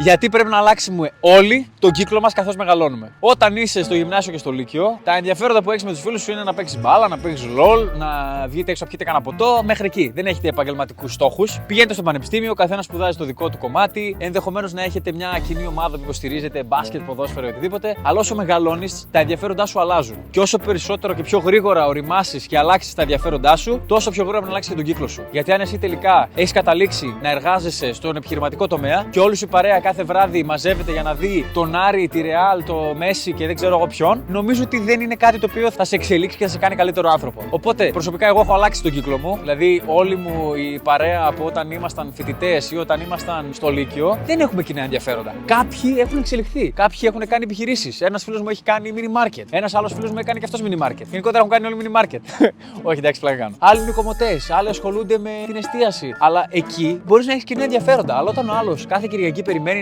Γιατί πρέπει να αλλάξουμε όλοι τον κύκλο μας καθώς μεγαλώνουμε. Όταν είσαι στο γυμνάσιο και στο λύκειο, τα ενδιαφέροντα που έχεις με τους φίλους σου είναι να παίξεις μπάλα, να παίξεις LOL, να βγείτε έξω να πιείτε κανένα ποτό. Μέχρι εκεί. Δεν έχετε επαγγελματικούς στόχους. Πηγαίνετε στο πανεπιστήμιο, ο καθένας σπουδάζει το δικό του κομμάτι. Ενδεχομένως να έχετε μια κοινή ομάδα που υποστηρίζετε μπάσκετ, ποδόσφαιρο, οτιδήποτε. Αλλά όσο μεγαλώνεις, τα ενδιαφέροντά σου αλλάζουν. Και όσο περισσότερο και πιο γρήγορα οριμάσεις και αλλάξεις τα ενδιαφέροντά σου, τόσο πιο γρήγορα να αλλάξεις και τον κύκλο σου. Γιατί αν εσύ τελικά έχεις καταλήξει να εργάζεσαι στον επιχειρηματικό τομέα και όλη σου η παρέα κάθε βράδυ μαζεύεται για να δει τον Άρη, τη Ρεάλ, το Μέση και δεν ξέρω εγώ ποιον, νομίζω ότι δεν είναι κάτι το οποίο θα σε εξελίξει και θα σε κάνει καλύτερο άνθρωπο. Οπότε προσωπικά εγώ έχω αλλάξει τον κύκλο μου. Δηλαδή, όλη μου η παρέα από όταν ήμασταν φοιτητές ή όταν ήμασταν στο Λύκειο δεν έχουμε κοινά ενδιαφέροντα. Κάποιοι έχουν εξελιχθεί. Κάποιοι έχουν κάνει επιχειρήσεις. Ένας φίλος μου έχει κάνει mini market. Ένας άλλος φίλος μου έκανε και αυτός mini market. Γενικότερα έχουν κάνει όλοι mini market. Όχι, εντάξει, πλάκα κάνω. Άλλοι είναι κομμωτές, άλλοι ασχολούνται με την εστίαση. Αλλά εκεί μπορεί να έχει κοινά ενδιαφέροντα. Αλλά όταν ο άλλος κάθε Κυριακή περιμένει